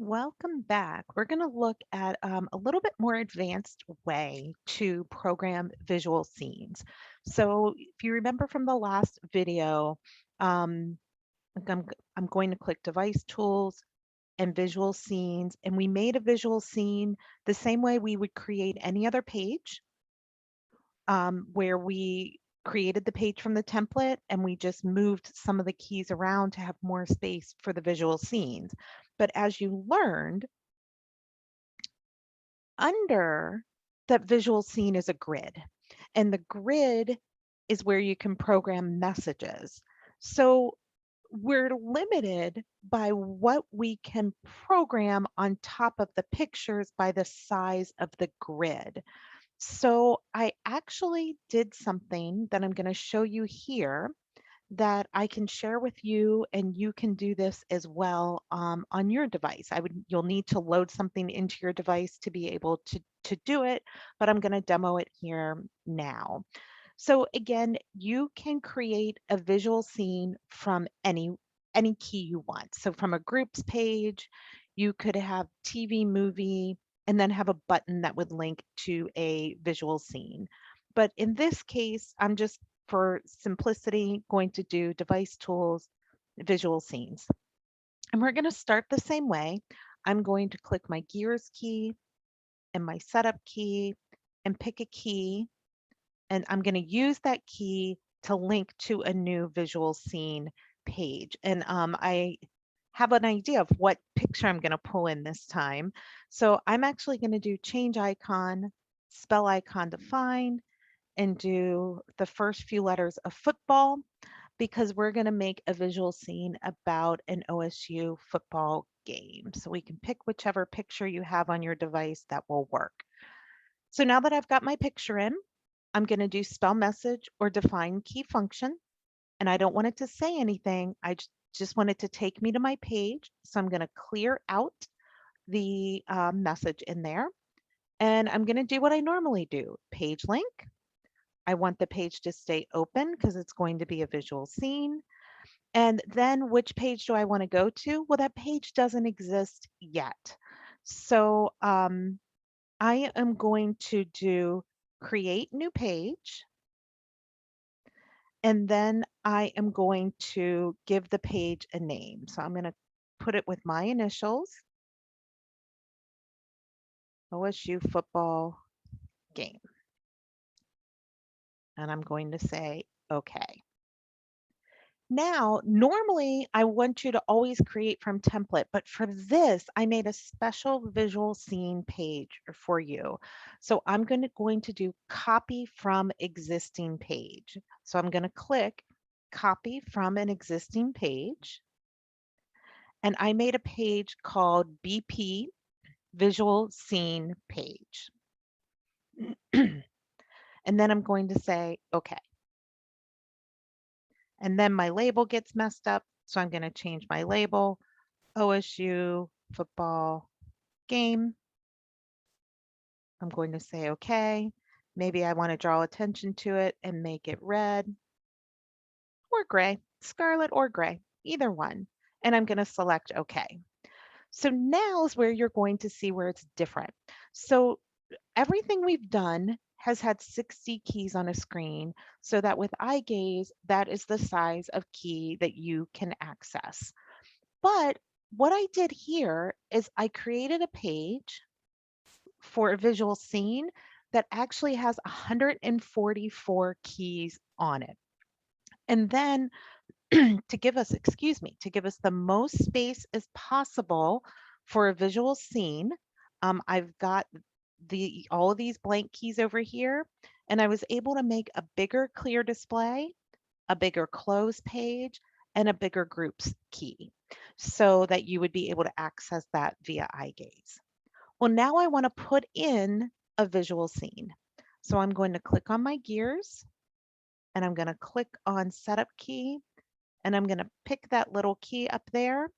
Welcome back. We're going to look at a little bit more advanced way to program visual scenes. So if you remember from the last video, um, like I'm going to click Device Tools and Visual Scenes, and we made a visual scene the same way we would create any other page, where we created the page from the template and we just moved some of the keys around to have more space for the visual scenes. But as you learned, under that visual scene is a grid, and the grid is where you can program messages. So we're limited by what we can program on top of the pictures by the size of the grid. So I actually did something that I'm going to show you here that I can share with you, and you can do this as well on your device. You'll need to load something into your device to be able to do it, but I'm going to demo it here now. So again, you can create a visual scene from any key you want. So from a groups page, you could have TV, movie, and then have a button that would link to a visual scene. But in this case, I'm just, for simplicity, going to do device tools, visual scenes. And we're going to start the same way. I'm going to click my gears key and my setup key and pick a key. And I'm going to use that key to link to a new visual scene page. And I have an idea of what picture I'm going to pull in this time. So I'm actually going to do change icon, spell icon to find, and do the first few letters of football, because we're going to make a visual scene about an OSU football game. So we can pick whichever picture you have on your device that will work. So now that I've got my picture in, I'm going to do spell message or define key function. And I don't want it to say anything. I just want it to take me to my page. So I'm going to clear out the message in there. And I'm going to do what I normally do, page link. I want the page to stay open because it's going to be a visual scene. And then which page do I want to go to? Well, that page doesn't exist yet. So I am going to do create new page. And then I am going to give the page a name. So I'm going to put it with my initials, OSU football game. And I'm going to say, okay. Now, normally I want you to always create from template, but for this, I made a special visual scene page for you. So I'm going to do copy from existing page. So I'm going to click copy from an existing page. And I made a page called BP visual scene page. And then I'm going to say, okay. And then my label gets messed up. So I'm going to change my label, OSU football game. I'm going to say, okay. Maybe I want to draw attention to it and make it red or gray, scarlet or gray, either one. And I'm going to select okay. So now is where you're going to see where it's different. So everything we've done has had 60 keys on a screen, so that with eye gaze, that is the size of key that you can access. But what I did here is I created a page for a visual scene that actually has 144 keys on it. And then to give us, to give us the most space as possible for a visual scene, I've got all of these blank keys over here, and I was able to make a bigger clear display, a bigger close page, and a bigger groups key so that you would be able to access that via eye gaze. Well, now I want to put in a visual scene. So I'm going to click on my gears, and I'm going to click on setup key, and I'm going to pick that little key up there,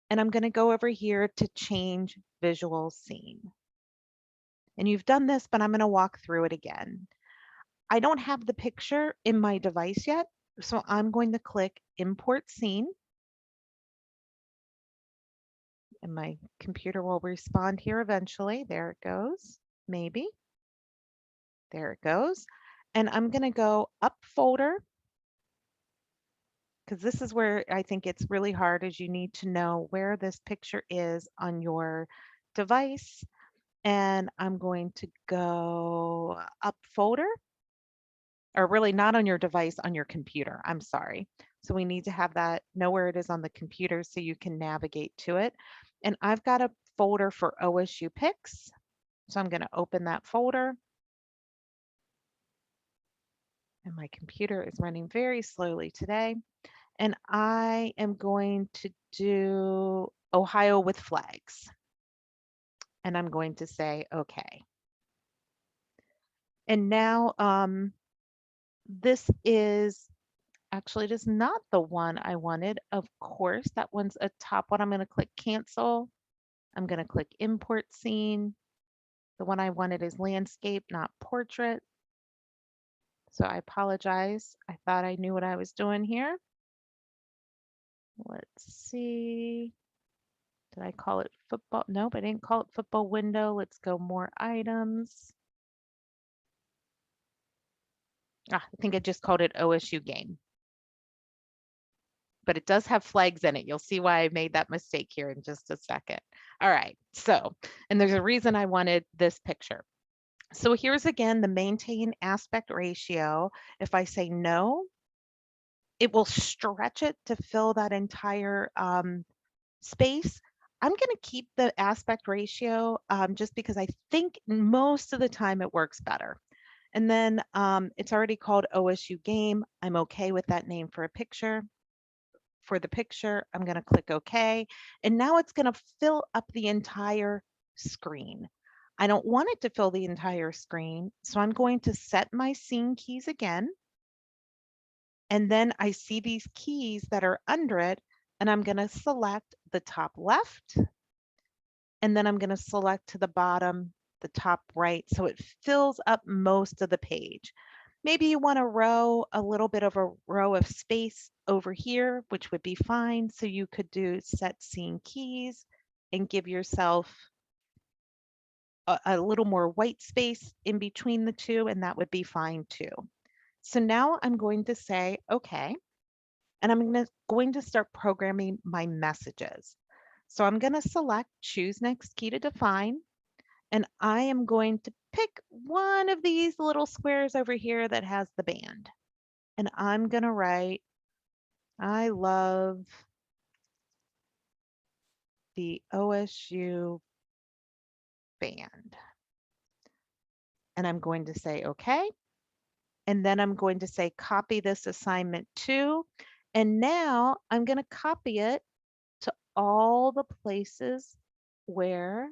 and I'm going to go over here to change visual scene. And you've done this, but I'm going to walk through it again. I don't have the picture in my device yet, so I'm going to click import scene. And my computer will respond here eventually. There it goes. Maybe. There it goes. And I'm going to go up folder because this is where I think it's really hard is you need to know where this picture is on your device. And I'm going to go up folder, or really not on your device, on your computer. I'm sorry. So we need to have that, know where it is on the computer so you can navigate to it. And I've got a folder for OSU Picks. So I'm going to open that folder. And my computer is running very slowly today. And I am going to do Ohio with flags. And I'm going to say, okay. And now this is actually, it is not the one I wanted. Of course, that one's a top one. I'm going to click cancel. I'm going to click import scene. The one I wanted is landscape, not portrait. So I apologize. I thought I knew what I was doing here. Let's see. Did I call it football? Nope, I didn't call it football window. Let's go more items. I think I just called it OSU game. But it does have flags in it. You'll see why I made that mistake here in just a second. All right, so, and there's a reason I wanted this picture. So here's again the maintain aspect ratio. If I say no, it will stretch it to fill that entire space. I'm going to keep the aspect ratio just because I think most of the time it works better. And then it's already called OSU game. I'm okay with that name for a picture. For the picture, I'm going to click OK. And now it's going to fill up the entire screen. I don't want it to fill the entire screen, so I'm going to set my scene keys again. And then I see these keys that are under it, and I'm going to select the top left, and then I'm going to select to the bottom, the top right, so it fills up most of the page. Maybe you want a little bit of a row of space over here, which would be fine. So you could do set scene keys and give yourself a little more white space in between the two, and that would be fine too. So now I'm going to say, okay, and I'm going to start programming my messages. So I'm going to select choose next key to define. And I am going to pick one of these little squares over here that has the band. And I'm going to write, I love the OSU band. And I'm going to say, okay. And then I'm going to say, copy this assignment to. And now I'm going to copy it to all the places where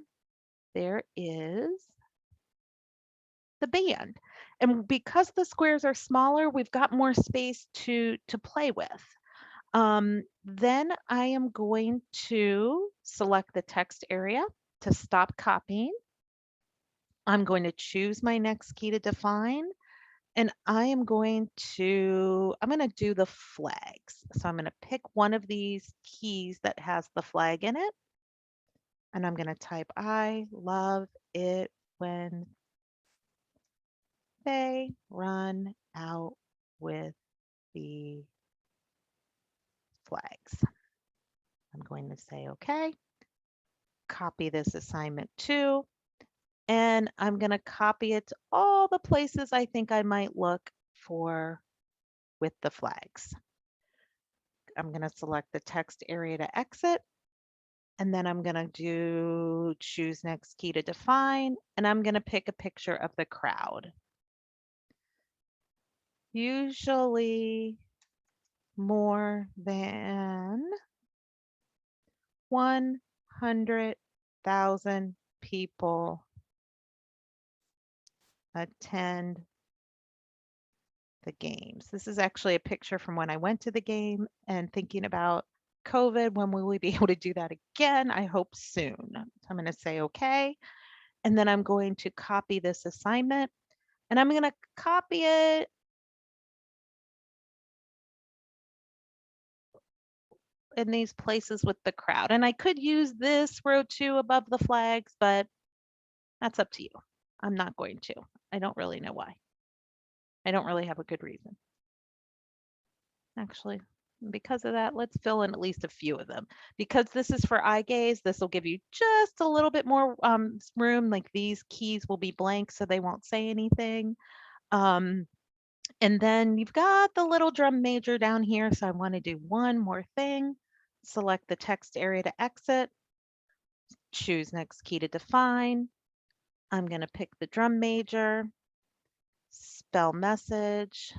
there is the band. And because the squares are smaller, we've got more space to play with. Then I am going to select the text area to stop copying. I'm going to choose my next key to define, and I'm going to do the flags. So I'm going to pick one of these keys that has the flag in it, and I'm going to type, I love it when they run out with the flags. I'm going to say, okay, copy this assignment too, and I'm going to copy it to all the places I think I might look for with the flags. I'm going to select the text area to exit, and then I'm going to do choose next key to define, and I'm going to pick a picture of the crowd. Usually more than 100,000 people attend the games. This is actually a picture from when I went to the game and thinking about COVID, when will we be able to do that again? I hope soon. So I'm going to say okay. And then I'm going to copy this assignment, and I'm going to copy it in these places with the crowd. And I could use this row 2 above the flags, but that's up to you. I'm not going to. I don't really know why. I don't really have a good reason. Actually, because of that, let's fill in at least a few of them. Because this is for eye gaze, this will give you just a little bit more room. Like these keys will be blank, so they won't say anything. Um, and then you've got the little drum major down here. So I want to do one more thing. Select the text area to exit. Choose next key to define. I'm going to pick the drum major. Spell message.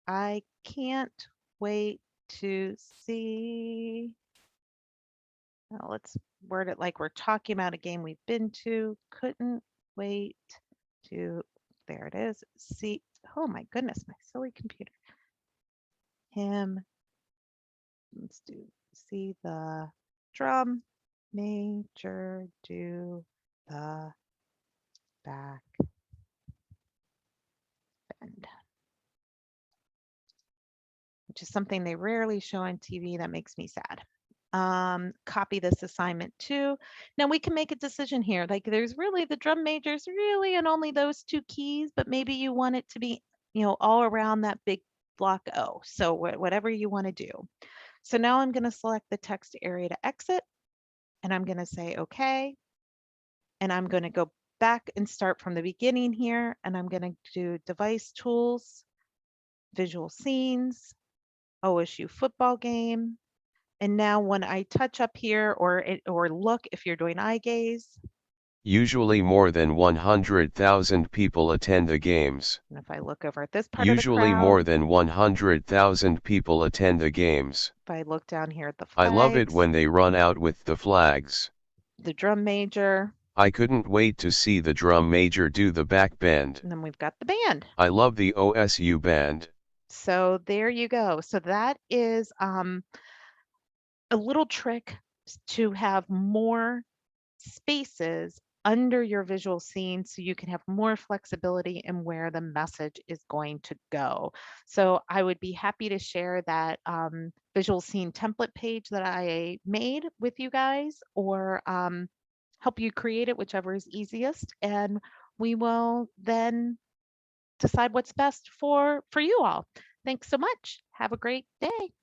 I can't wait to see. Now let's word it like we're talking about a game we've been to. Couldn't wait to, there it is. See, oh my goodness, my silly computer. Him, let's do, see the drum major do the back bend, which is something they rarely show on TV. That makes me sad. Copy this assignment too. Now we can make a decision here. Like there's really the drum majors really and only those 2 keys, but maybe you want it to be, all around that big block O. So whatever you want to do. So now I'm going to select the text area to exit and I'm going to say okay. And I'm going to go back and start from the beginning here. And I'm going to do device tools, visual scenes, OSU football game. And now when I touch up here or look, if you're doing eye gaze. Usually more than 100,000 people attend the games. And if I look over at this part of the Usually more crowd, than 100,000 people attend the games. if I look down here at the I love it flags, when they run out with the flags. the drum major, I couldn't wait to see the drum major do the back bend. and then we've got the band. I love the OSU band. So there you go. So that is a little trick to have more spaces under your visual scene so you can have more flexibility in where the message is going to go. So I would be happy to share that visual scene template page that I made with you guys or help you create it, whichever is easiest. And we will then decide what's best for you all. Thanks so much. Have a great day.